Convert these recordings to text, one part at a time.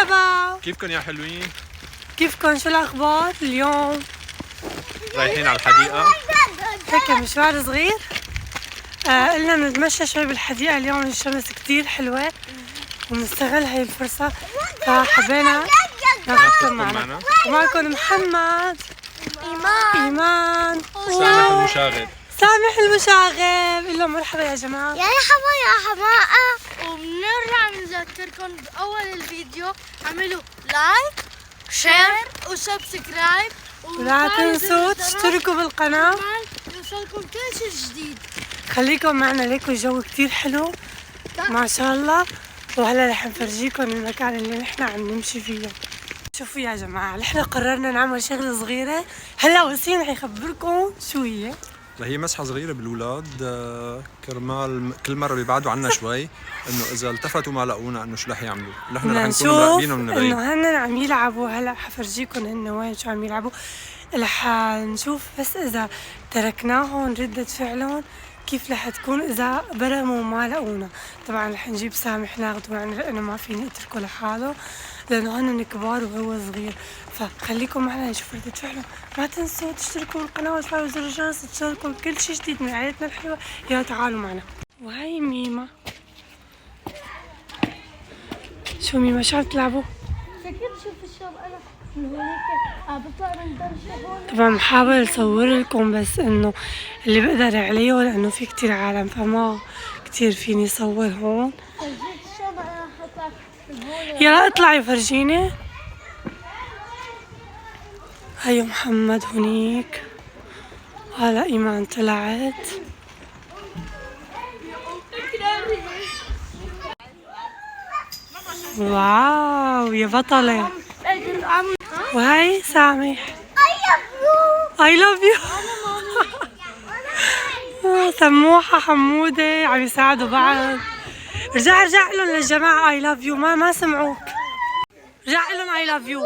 مرحبا، كيفكن يا حلوين؟ كيفكن؟ شو الأخبار اليوم؟ رايحين على الحديقة هيك مشوار صغير. قلنا نتمشى شوي بالحديقة اليوم، الشمس كتير حلوة ونستغل هاي الفرصة، فحبينا ناخذكم معنا. ومعكم محمد، إيمان، سامح المشاغب. سامح المشاغب. قل لهم مرحبا يا جماعة. يا مرحبا يا حماقة. وبنرجع بنذكركم بأول الفيديو اعملوا لايك شير وسبسكرايب، ولا تنسوا تشتركوا بالقناة يوصلكم كل شيء جديد. خليكم معنا، ليكوا الجو كتير حلو ما شاء الله. وهلا رح نفرجيكم المكان اللي نحن عم نمشي فيه. شوفوا يا جماعة، نحن قررنا نعمل شغلة صغيرة. هلا وسيم رح يخبركم شو هي. هي مسحة صغيرة بالولاد، كرمال كل مرة بيبعدوا عنا شوي، انه اذا التفتوا ما لقونا انه شو رح يعملوا، نحن رح نكون مراقبينهم من بعيد. انه هن عم يلعبوا. هلا حفرجيكم هن وين شو عم يلعبوا، رح نشوف بس اذا تركناهم ردة فعلهم كيف رح تكون اذا برموا وما لقونا. طبعا رح نجيب سامح ناخده معنا لانه ما فيني اتركه لحاله لانه هن كبار وهو صغير، فخليكم معنا نشوف ردة فعلهم. ما تنسوا تشتركوا بالقناة وتفعلوا زر الجرس تشاركوا كل شيء جديد من عائلتنا الحلوة. يلا تعالوا معنا. وهي ميمة. شو ميمة شو عم تلعبوا؟ كيف شوف الشوب انا من هونيك بطلع من درجة هون. طبعا بحاول اصور لكم بس انه اللي بقدر عليه لانه في كتير عالم فما كتير فيني صور هون. سجلت الشوب انا حطلع هون. يلا اطلعي فرجيني. هيو محمد هونيك، هلا ايمان طلعت. واو يا بطلة. وهي سامح. I love you. سموحة حمودة عم يساعدوا بعض. رجع لهم للجماعة I love you. ما سمعوك. رجع لهم I love you.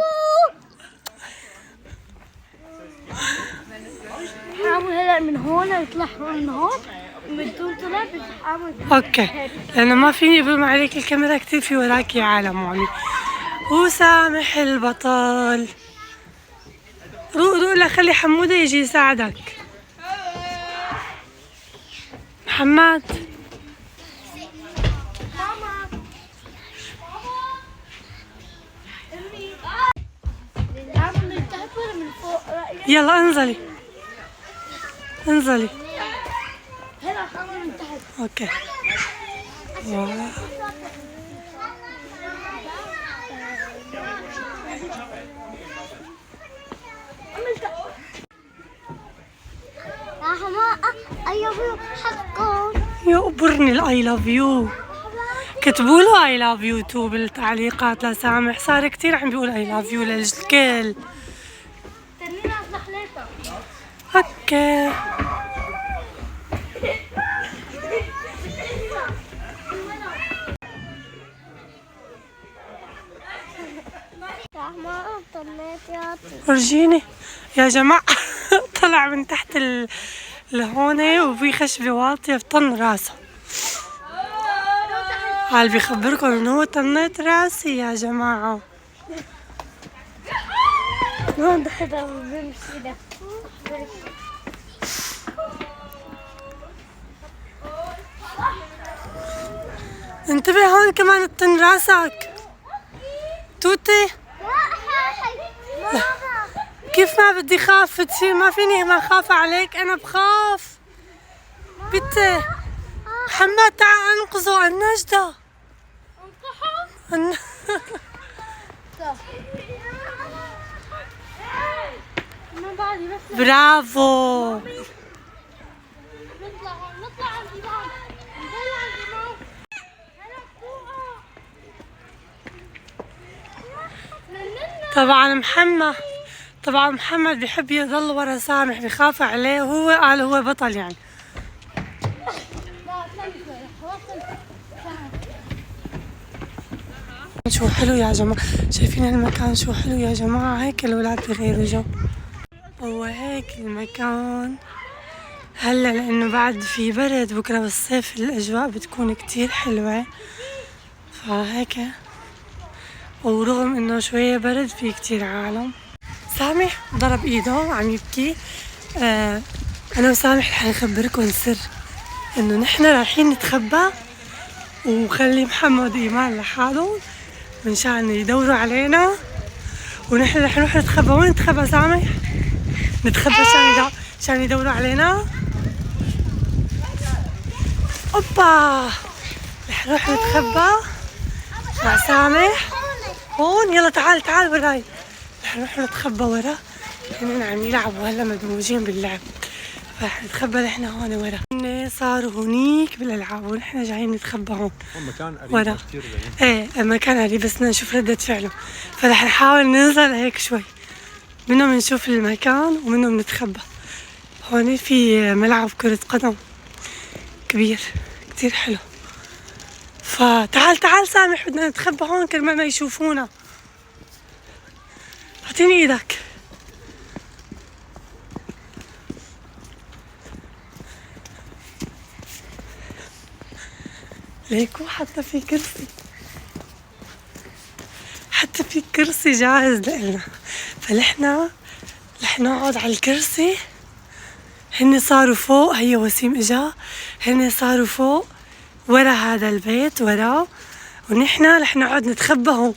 حاول هلا من هون يطلع من هون بدون طلع بحاول. اوكي لانه ما فيني بلم عليك الكاميرا كتير، في وراكي عالم يعني. وسامح البطل. روق لا خلي حمودة يجي يساعدك. محمد يلا انزلي انزلي. هلا حاول من تحت. اوكي. واو. يا حماقة أيوة حقكم. يقبرني الاي لاف يو. كتبوا له اي لاف يو تو بالتعليقات لسامح، صار كتير عم بيقول اي لاف يو للكل. تنينا على حليتها. اوكي. يا حماقة طلعت يا ورجيني يا جماعة. طلع من تحت لهون وفي خشبة واطية بطن راسه. هل بيخبركم انه هو طنيت راسي يا جماعة. هون دخلها بمشي ده. انتبه هون كمان تطن راسك توتي. كيف ما بدي خاف تصير، ما فيني ما خاف عليك، انا بخاف. بنتي محمد تعال انقذوا النجدة. برافو. نطلع على الإمام. نطلع على الإمام. طبعا محمد بيحب يضل ورا سامح، بيخاف عليه وهو قال هو بطل يعني. شو حلو يا جماعة، شايفين المكان شو حلو يا جماعة. هيك الولاد بغيروا جو. هو هيك المكان هلا لانه بعد في برد، بكره بالصيف الاجواء بتكون كتير حلوة. فهيك ورغم انه شوية برد في كتير عالم. سامح ضرب ايده عم يبكي. انا وسامح رح نخبركم سر، انه نحن رايحين نتخبى وخلي محمد وايمان لحالهم منشان يدوروا علينا، ونحن رح نروح نتخبى. وين نتخبى سامح؟ نتخبى عشان يدوروا علينا. اوبا رح نروح نتخبى مع سامح هون. يلا تعال وراي، رح نروح نتخبى ورا. هن عم يلعبوا هلا مدموجين باللعب، فرح نتخبى نحن هون ورا. هن صاروا هونيك بالالعاب ونحن جايين نتخبى هون مكان قريب ورا. كثير بعيد. ايه مكان قريب، بس بدنا نشوف ردة فعله، فرح نحاول ننزل هيك شوي منهم نشوف المكان ومنهم نتخبى. هون في ملعب كرة قدم كبير كتير حلو، فتعال سامح بدنا نتخبى هون كرمال ما يشوفونا. اعطيني ايدك. ليكو حتى في كرسي جاهز لإلنا، فنحن رح نقعد على الكرسي. هن صاروا فوق، هي وسيم اجا، هن صاروا فوق ورا هذا البيت وراه، ونحن رح نقعد نتخبى هون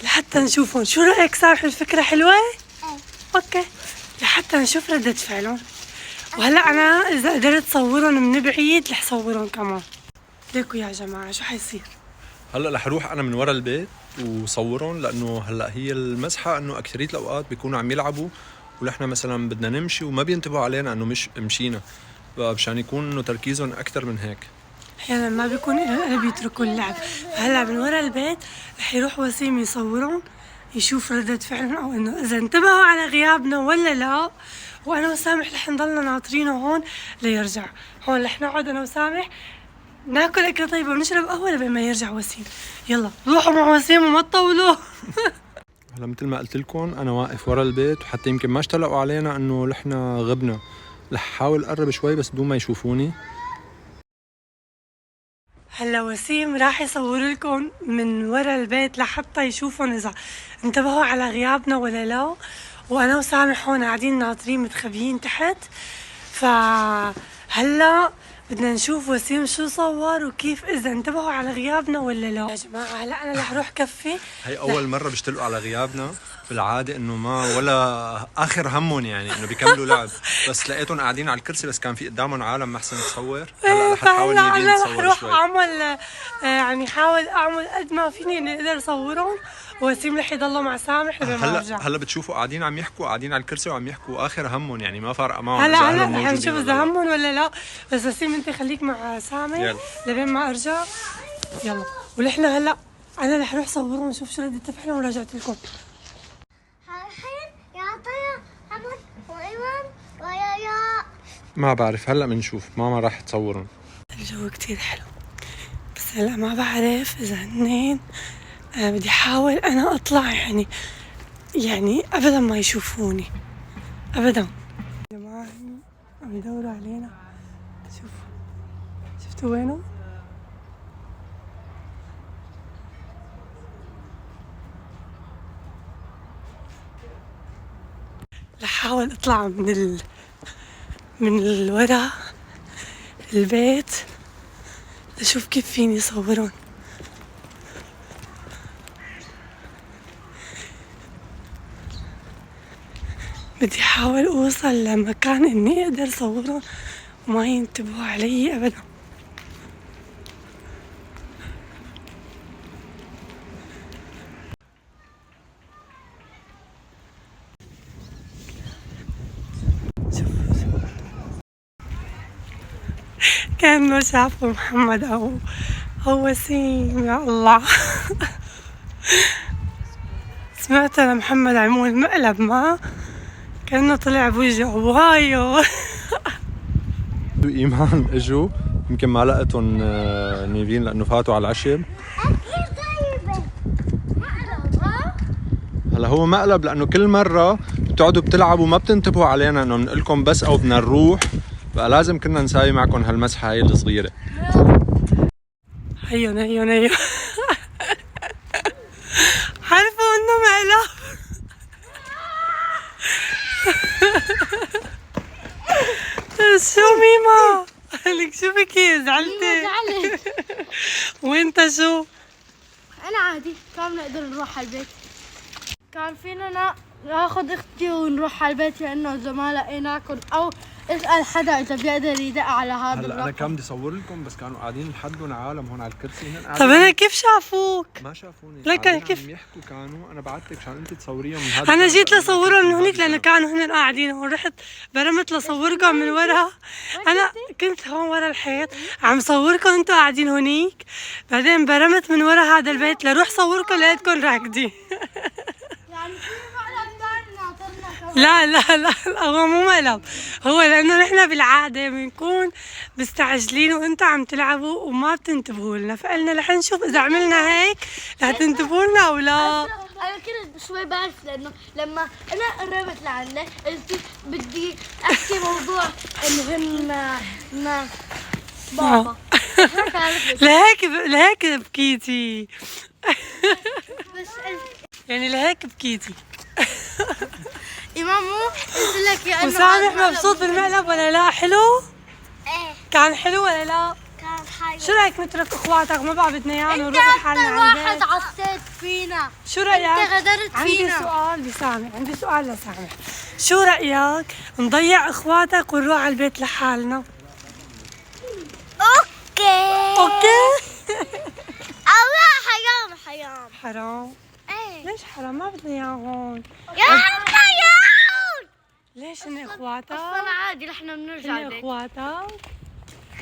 لحتى نشوفهم. شو رأيك سامح؟ الفكرة حلوة؟ اوكي، لحتى نشوف ردة فعلهم. وهلا انا اذا قدرت صورهم من بعيد رح صورهم كمان. ليكو يا جماعة شو حيصير؟ هلا رح اروح انا من ورا البيت وصورهم، لانه هلا هي المزحه انه اكثريه الاوقات بيكونوا عم يلعبوا ونحن مثلا بدنا نمشي وما بينتبهوا علينا انه مش مشينا، فمشان يكون انه تركيزهم اكثر من هيك. احيانا ما بيكون لهم قلب يتركوا اللعب. هلا من ورا البيت رح يروح وسيم يصورهم يشوف ردة فعلهم، او انه اذا انتبهوا على غيابنا ولا لا. وانا وسامح رح نضلنا ناطرينه هون ليرجع. هون رح نقعد انا وسامح ناكل اكله طيبه ونشرب قهوه لبين ما يرجع وسيم. يلا روحوا مع وسيم وما تطولوا. هلا مثل ما قلت لكم انا واقف ورا البيت، وحتى يمكن ما اشتلقوا علينا انه نحن غبنا، رح احاول اقرب شوي بس بدون ما يشوفوني. هلا وسيم راح يصور لكم من ورا البيت لحتى يشوفون اذا انتبهوا على غيابنا ولا لا. وانا وسامح هون قاعدين ناطرين متخبيين تحت. فهلا بدنا نشوف وسيم شو صور وكيف اذا انتبهوا على غيابنا ولا لا. يا جماعه هلا انا رح اروح كفي. هي اول مره بيشتلقوا على غيابنا، بالعاده انه ما ولا اخر همهم يعني انه بيكملوا لعب، بس لقيتهم قاعدين على الكرسي بس كان في قدامهم عالم ما احسن تصور. هلا رح نحاول نيجي نصور رح شوي. اعمل يعني حاول اعمل قد ما فيني اني اقدر اصورهم، وسيم رح يضلوا مع سامح لبين ما ارجع. هلا بتشوفوا قاعدين عم يحكوا، قاعدين على الكرسي وعم يحكوا اخر همهم، يعني ما فارقه معهم. هلا رح نشوف اذا همهم ولا لا. بس وسيم انت خليك مع سامح لبين ما ارجع. يلا ونحن هلا انا رح اروح صورهم نشوف شو ردة فعلهم ورجعت لكم. يا طيب محمد وايمن ويا ما بعرف، هلا بنشوف. ماما راح تصورهم. الجو كتير حلو، بس هلا ما بعرف اذا هنين. بدي احاول انا اطلع يعني ابدا ما يشوفوني ابدا. يا جماعه عم يدوروا علينا. شفتوا وينه؟ رح احاول اطلع من الورا البيت اشوف كيف فيني صورهم. بدي احاول اوصل لمكان اني اقدر صورهم وما ينتبهوا علي ابدا. كأنه شافوا محمد أو وسيم. يا الله. سمعت أنا محمد عمول مقلب ما كأنه طلع بوجهه وهايو. إيمان اجوا يمكن ما لقيتهم نيفين لأنه فاتوا على العشب. هلا هو مقلب لأنه كل مرة بتقعدوا بتلعبوا ما بتنتبهوا علينا إنه بنقلكم بس أو بدنا نروح، بقى لازم كنا نساوي معكم هالمسحة هاي الصغيرة. هيون فيكي زعلتي؟ زعلت. وانت شو؟ انا عادي، كان نقدر نروح على البيت. كان فينا ناخذ اختي ونروح على البيت لانه اذا ما لقيناكم او اسال حدا اذا بيقدر يدق على هذا هلا انا الرقم. كان بدي اصور لكم بس كانوا قاعدين لحدهم عالم هون على الكرسي هن طب انا كيف شافوك؟ ما شافوني. لك قاعدين كيف؟ عم يحكوا كانوا، انا بعت لك عشان انت تصوريهم من هذا. انا جيت لصورهم من هونيك لانه كانوا هن قاعدين هون، رحت برمت لصوركم من ورا. انا كنت هون ورا الحيط عم صوركم انتوا قاعدين هونيك، بعدين برمت من ورا هذا البيت لروح صوركم لقيتكم راكدين. يعني في مقلب ثاني ناطرنا كمان. لا هو مو مقلب، هو لانه نحن بالعاده بنكون مستعجلين وانتم عم تلعبوا وما بتنتبهوا لنا، فقلنا رح نشوف اذا عملنا هيك رح تنتبهوا لنا او لا. انا كنت شوي بعرف لانه لما انا قربت لعندك قلت بدي احكي موضوع انه هن بابا. هيك عرفت. لهيك بكيتي. بس قلت يعني لهيك بكيتي. إمام مو قلت لك يا انه وسامح مبسوط بالمقلب ولا لا؟ حلو؟ ايه كان حلو ولا لا؟ كان حلو. شو رايك نترك اخواتك ما بقى بدنا اياهم انت ونروح لحالنا اكثر على واحد البيت؟ عصيت فينا. شو رايك؟ انت غدرت عندي فينا. سؤال لسامح، عندي سؤال لسامح، شو رايك نضيع اخواتك ونروح على البيت لحالنا؟ اوكي؟ الله حرام. حرام؟ ايه ليش حرام؟ ما بدنا اياهم. يا حيوان. ليش هن اخواتك؟ اصلا عادي نحن بنرجع هن البيت. اخواتك؟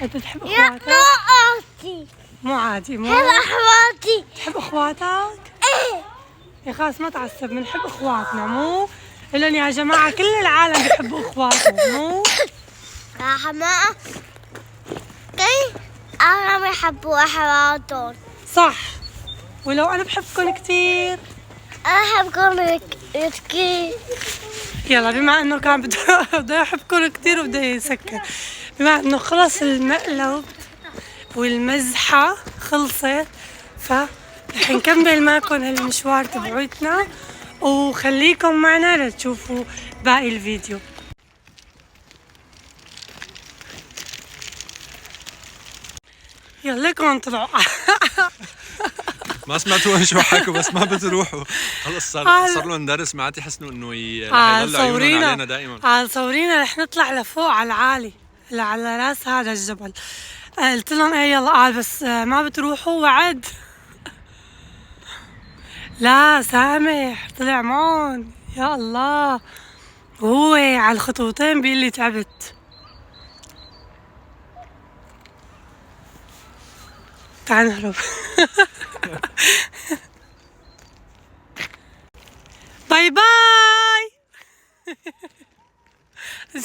انت تحب يا اخواتك؟ اختي. مو عادي مو هلا اخواتي. تحب اخواتك؟ ايه. يا خلاص ما تعصب، بنحب اخواتنا مو؟ لأن يا جماعة كل العالم بيحبوا اخواتهم مو؟ يا حماقة كيف أنا بيحبوا أخواتهم. صح. ولو أنا بحبكم كتير. أنا بحبكم كتير. يلا بما انه كان بده يحبكم كتير وبده يسكر، بما انه خلص المقلب والمزحة خلصت، فرح نكمل معكم هالمشوار تبعوتنا وخليكم معنا لتشوفوا باقي الفيديو. يلا لكم طلعوا. ما سمعتوا شو حكوا بس ما بتروحوا. خلص صار لهم درس ما عاد يحسنوا انه يضلوا عيونهم علينا دائما. صورينا رح نطلع لفوق على العالي على راس هذا الجبل. قلت لهم ايه يلا، قال بس ما بتروحوا وعد. لا سامح طلع معهم يا الله، وهو على الخطوتين بيقول لي تعبت. تعال نهرب. باي باي.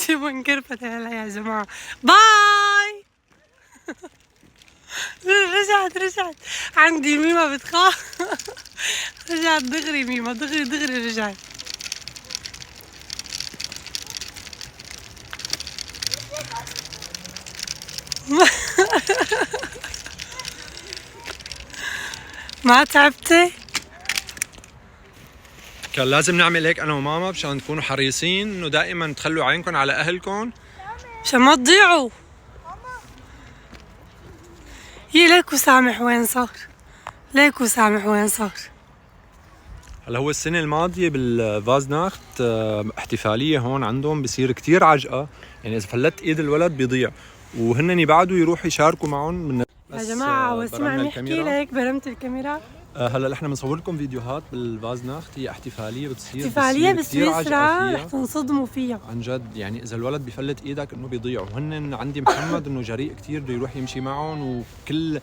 جيبوا انكرفت هلا يا جماعة. باي. رجعت عندي ميمة بتخاف. رجعت دغري ميمة، دغري رجعت. ما تعبتي؟ كان لازم نعمل هيك انا وماما مشان تكونوا حريصين انه دائما تخلوا عينكم على اهلكم مشان ما تضيعوا. ليك وسامح وين صار؟ هلا هو السنة الماضية بالفازناخت احتفالية هون عندهم بصير كتير عجقة، يعني إذا فلت إيد الولد بيضيع وهن يبعدوا يروحوا يشاركوا معهم من يا جماعة واسمع عم يحكي لك برمت الكاميرا. هلا نحن بنصور لكم فيديوهات بالفازناخت، هي احتفالية بتصير احتفالية كتير عجقة بسويسرا رح فيها تنصدموا فيها عن جد. يعني إذا الولد بفلت إيدك إنه بيضيع، وهن عندي محمد إنه جريء كتير بده يروح يمشي معهم، وكل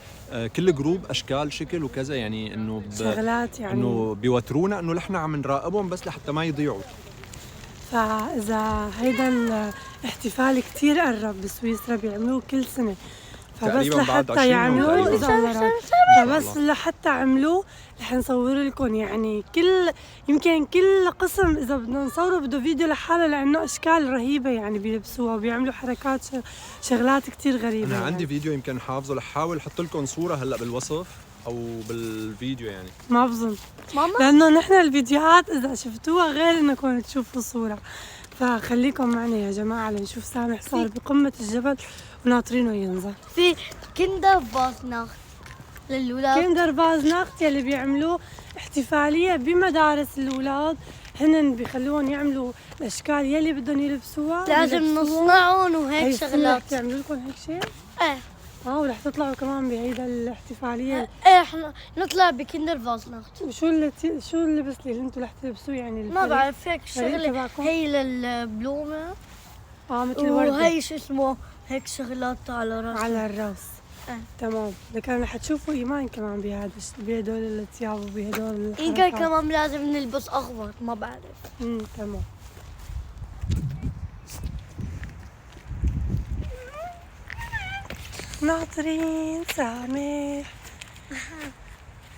كل جروب أشكال شكل وكذا، يعني إنه شغلات يعني إنه بيوترونا إنه نحن عم نراقبهم بس لحتى ما يضيعوا. فإذا هيدا الاحتفال كتير قرب بسويسرا بيعملوه كل سنة، فبس تقريباً بعد لحتى 20 يوم يعملوه تقريباً. إذا الله راضي، فبس لحتى عملوه رح نصور لكم. يعني يمكن كل قسم إذا بدنا نصوره بده فيديو لحاله لأنه أشكال رهيبة يعني بيلبسوها وبيعملوا حركات شغلات كتير غريبة. أنا يعني عندي فيديو يمكن حافظه، رح احاول احط لكم صورة هلا بالوصف او بالفيديو يعني. ما بظن ماما لأنه نحن الفيديوهات إذا شفتوها غير إنكم تشوفوا صورة، فخليكم معنا يا جماعة لنشوف سامح صار بقمة الجبل وناطرينه ينزل. في كندر فازناخت للولاد. كندر فازناخت يلي بيعملوه احتفالية بمدارس الأولاد، هن بيخلوهم يعملوا الأشكال يلي بدهم يلبسوها، لازم نصنعهم وهيك شغلات. يعملوا لكم هيك شيء؟ ايه ورح تطلعوا كمان بهيدا الاحتفالية. ايه احنا نطلع بكندر فازناخت. وشو شو اللبس اللي انتوا رح تلبسوه يعني؟ ما بعرف، هيك شغلة تبعكم؟ هي للبلومة مثل الوردة وهي شو اسمه هيك شغلات على راسها. على الراس. تمام. لكن رح تشوفوا إيمان كمان بهدول الثياب وبهدول الحركات. يمكن كمان لازم نلبس أخضر، ما بعرف. تمام. ناطرين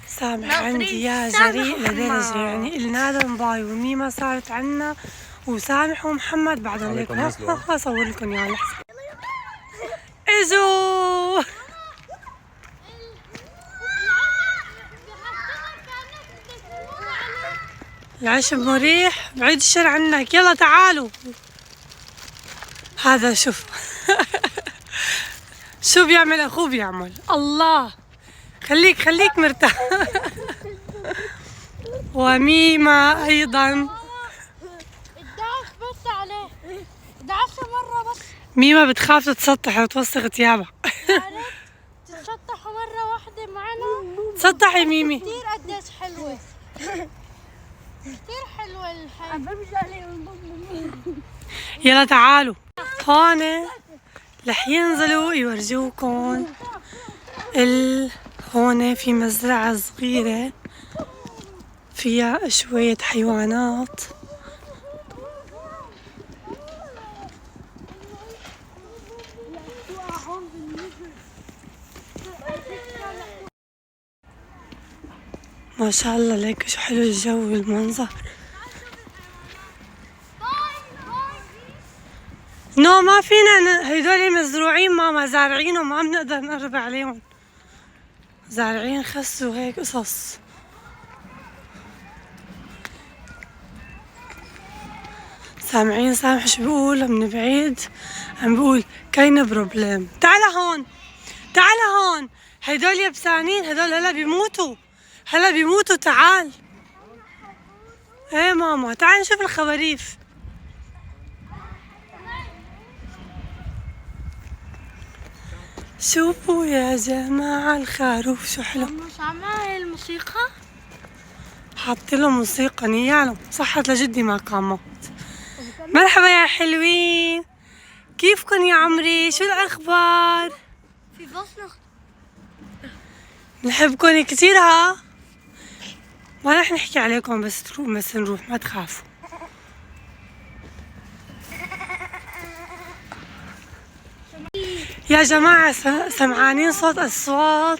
سامح عندي يا جريء لدرجة يعني النادم باي وميمة صارت عنا وسامح ومحمد بعدهم ليك. أصور لكم يا لحظة. إجوا العشب مريح، بعيد الشر عنك، يلا تعالوا. هذا شوف شو بيعمل أخوه بيعمل. الله، خليك مرتاح. وميمة أيضا. 11 بس عليه 11 مرة بس. ميمة بتخاف تتسطح وتوسخ ثيابها. تتسطحوا مرة واحدة معنا. تسطحي ميمي. كثير قديش حلوة. كثير حلوة الحياة. يلا تعالوا هون رح ينزلوا يورجوكم هون في مزرعة صغيرة فيها شوية حيوانات. ما شاء الله ليك شو حلو الجو والمنظر. ما فينا هيدول مزروعين ماما، زارعينهم ما بنقدر نقرب عليهم، زارعين خس وهيك قصص. سامعين سامح شو بيقول من بعيد؟ عم بيقول كاين بروبليم. تعال هون هيدول يبسانين، هيدول هلا بيموتوا تعال. ايه ماما تعال نشوف الخواريف. شوفوا يا جماعة الخروف شو حلو. سامعة هاي الموسيقى؟ حاطين له موسيقى نيالهم. صحت لجدي ما كان موت. مرحبا يا حلوين، كيفكن يا عمري؟ شو الأخبار؟ في فصل نحبكن كتير. ما رح نحكي عليكم بس نروح، ما تخافوا. يا جماعة سمعانين صوت أصوات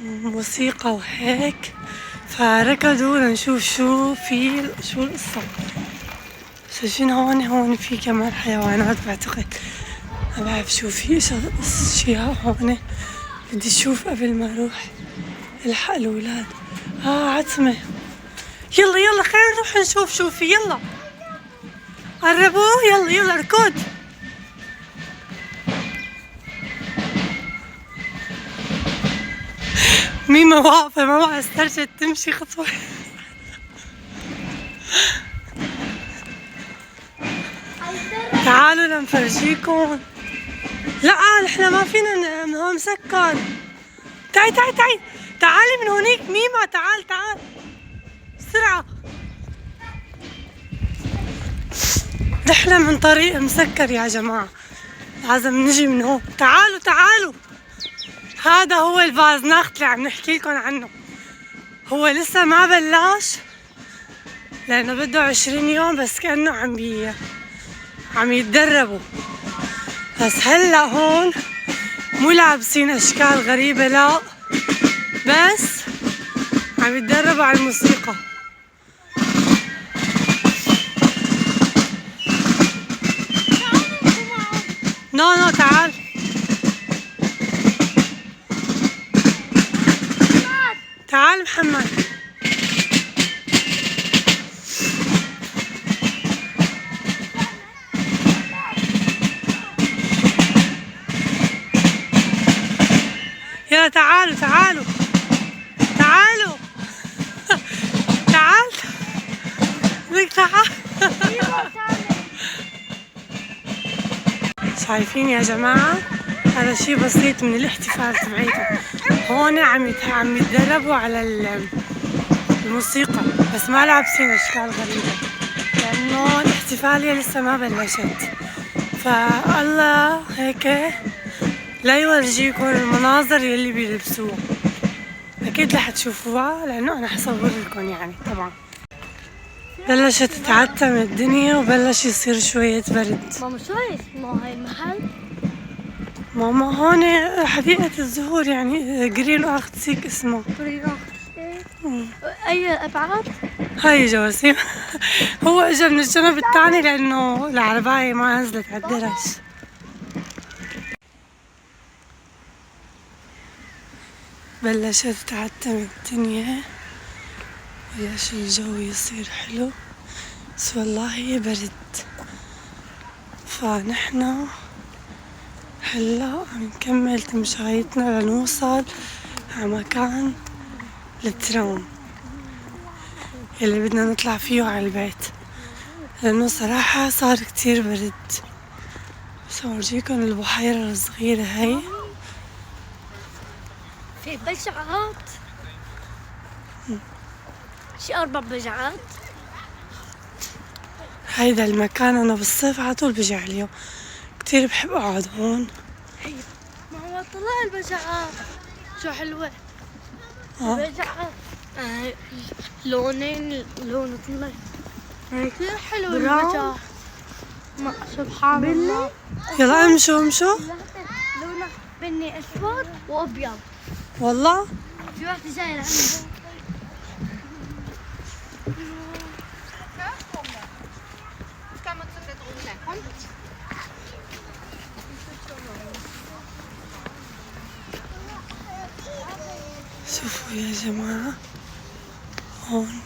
وموسيقى وهيك، فركضوا لنشوف شو القصة. شايفين هون في كمان حيوانات بعتقد، ما بعرف شو في اشياء هون. بدي اشوف قبل ما اروح الحق الاولاد. عتمة. يلا خلينا نروح نشوف شو في. يلا قربوا، يلا اركض. ميمة واقفة ما بقى استرجت تمشي خطوة. تعالوا لنفرجيكم. لا نحن ما فينا، هون مسكر. تعالي من هونيك ميمة. تعال بسرعة. نحن من طريق مسكر يا جماعة، لازم نجي من هون. تعالوا. هذا هو الفازناخت اللي عم نحكي لكم عنه. هو لسه ما بلاش لأنه بده 20 يوم بس، كأنه عم يتدربوا. بس هلا هون مو لابسين أشكال غريبة، لا بس عم يتدربوا على الموسيقى. نو تعال. تعال محمد. يلا تعالوا تعالوا تعالوا تعال بدك تعال. شايفين يا جماعة؟ هذا شيء بسيط من الاحتفال تبعيته. هون عم يتدربوا على الموسيقى، بس ما لابسين اشكال غريبة لانه الاحتفالية لسه ما بلشت. فالله هيك لا يورجيكم المناظر يلي بيلبسوها، اكيد رح تشوفوها لانه انا حصور لكم يعني. طبعا بلشت تتعتم الدنيا وبلش يصير شوية برد. ماما شو اسمه هاي المحل؟ ماما هون حديقة الزهور يعني جرين أركتيك اسمه. اي ابعاد؟ هاي جواسيم. هو اجى من الجنب الثاني لانه العرباية ما نزلت على الدرج. بلشت تتعتم الدنيا، بلش الجو يصير حلو، بس والله برد. فنحنا هلا عم نكمل تمشايتنا لنوصل على مكان الترام اللي بدنا نطلع فيه على البيت، لأنه صراحة صار كتير برد. بس أورجيكم البحيرة الصغيرة هاي. في بجعات، شي 4 بجعات. هيدا المكان أنا بالصيف على طول بجي عليه، كتير بحب أقعد هون. ماما طلع البجعات شو حلوة. بجعات لونين، لون طلع كثير حلو البجعة. سبحان الله. يلا امشوا امشوا. لونه بني اسود وابيض. والله في واحدة جاية لعندي. شوفوا يا جماعة هون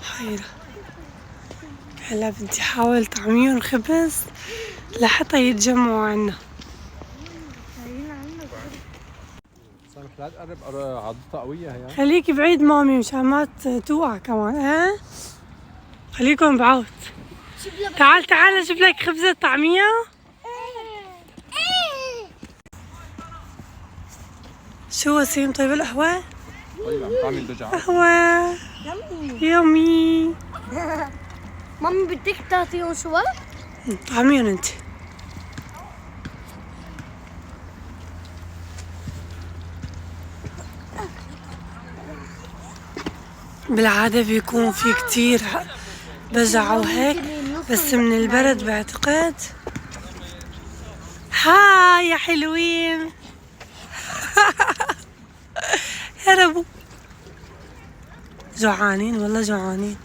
بحيرة. هلا بدي احاول طعميهم خبز لحتى يتجمعوا عنا. سامح لا تقرب، عضتها قوية هي. خليكي بعيد مامي مشان ما توقع كمان. ها خليكم بعود. تعال تعال اجيب لك خبزة طعمية. شو وسيم طيب القهوة؟ طيب عم تعمل بجعة. قهوة يومي. مامي بدك تعطيهم شوي؟ طعميهم انت. بالعادة بيكون في كتير بجع وهيك، بس من البرد بعتقد. هاي يا حلوين. هربوا. جوعانين والله جوعانين.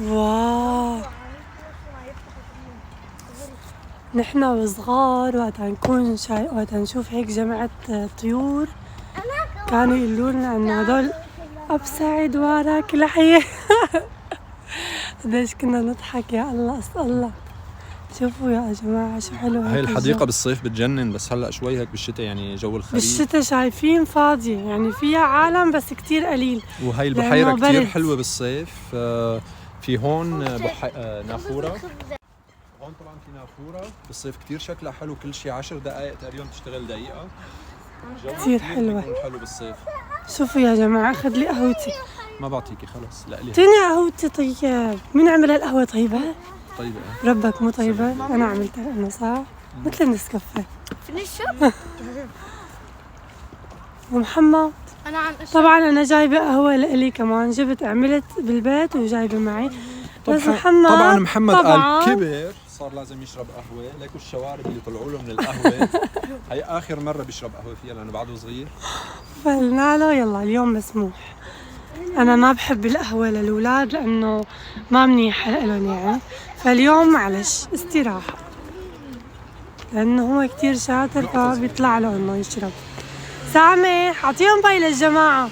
واو نحنا وصغار وقت نكون وقت نشوف هيك جمعة طيور كانوا يقولوا لنا انه هدول ابسعد وراك لحية. قديش كنا نضحك يا الله. اسأل الله. شوفوا يا جماعة شو حلو. هاي الحديقة بالصيف بتجنن، بس هلا شوي هيك بالشتاء يعني جو الخريف. بالشتاء شايفين فاضية يعني فيها عالم بس كتير قليل. وهي البحيرة كتير برد. حلوة بالصيف. في هون نافورة. هون طبعا في نافورة بالصيف كتير شكلها حلو، كل شي 10 دقائق تقريبا تشتغل دقيقة. كتير حلوة. بيكون حلو بالصيف. شوفوا يا جماعة أخذ لي قهوتي. ما بعطيكي خلص لا لي. تاني قهوتي. طيب مين عمل القهوة طيبة؟ طيبة. ربك مو طيبة. أنا عملتها أنا صح؟ مثل النسكافيه. فينيشر. ومحمد انا عم طبعا أنا جايبة قهوة لإلي كمان، جبت عملت بالبيت وجايبة معي. بس محمد طبعا محمد طبعاً قال كبر صار لازم يشرب قهوة. ليكوا الشوارب اللي طلعوا له من القهوة. هي آخر مرة بيشرب قهوة فيها لأنه بعده صغير. فقلنا له يلا اليوم مسموح. أنا ما بحب القهوة للأولاد لأنه ما منيحة لهم يعني، فاليوم معلش استراحة لأنه هو كتير شاطر فبيطلع له إنه يشرب. سامح أعطيهم باي للجماعة.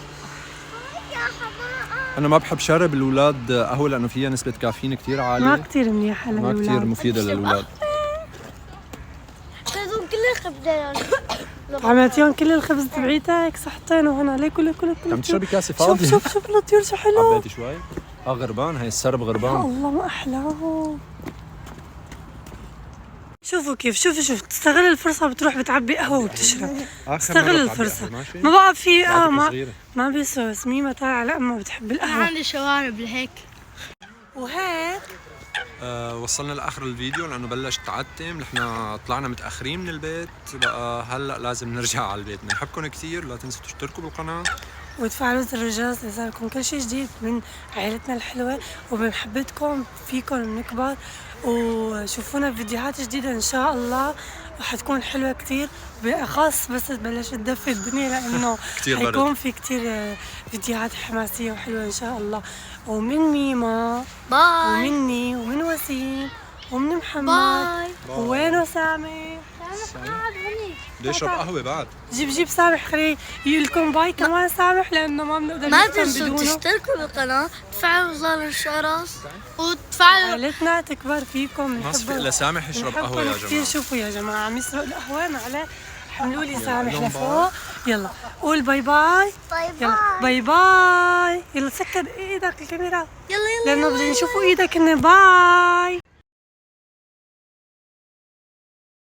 أنا ما بحب شرب الأولاد قهوة لأنه فيها نسبة كافيين كتير عالية. ما كتير منيحة ما للأولاد. كتير مفيدة للأولاد. الخبزة عملتيهم كل الخبز تبعيتك صحتين هنا. ليه كله عم تشربي كاسة فاضية. شوف الطيور شو حلو. حبيتي شوي؟ غربان، هي السرب يا غربان. الله ما احلاهم. شوفوا كيف، شوف تستغل الفرصة، بتروح بتعبي قهوة وبتشرب. استغل الفرصة. ما بقى في ما بيسوى سميمة طالعة على أمها بتحب القهوة. عندي شوارب لهيك. وهيك وصلنا لاخر الفيديو لانه بلش تعتم، نحن طلعنا متاخرين من البيت، بقى هلا لازم نرجع على البيت. بنحبكم كثير، لا تنسوا تشتركوا بالقناه وتفعلوا زر الجرس ليصلكم كل شيء جديد من عائلتنا الحلوة، وبمحبتكم فيكم بنكبر. وشوفونا بفيديوهات جديدة إن شاء الله، وحتكون حلوة كتير، بالأخص بس تبلش تدفي الدنيا لأنه حيكون في كتير فيديوهات حماسية وحلوة إن شاء الله. ومن ميما باي. ومني ومن وسيم ومن محمد. باي. وينه سامح؟ بده يشرب قهوه بعد. جيب سامح، خليه يقول لكم باي كمان سامح، لأنه ما بنقدر ما نفهم تنسوا بدونه. تشتركوا بالقناة، تفعلوا زر الجرس، وتفعلوا عائلتنا تكبر فيكم. ما صفق لسامح يشرب قهوه يا كثير. جماعه. شوفوا يا جماعه عم يسرق القهوه معلش. حملوا لي سامح لفوق. يلا قول باي باي. يلا باي باي. يلا سكر ايدك الكاميرا يلا لانه بدنا نشوفوا ايدك. باي.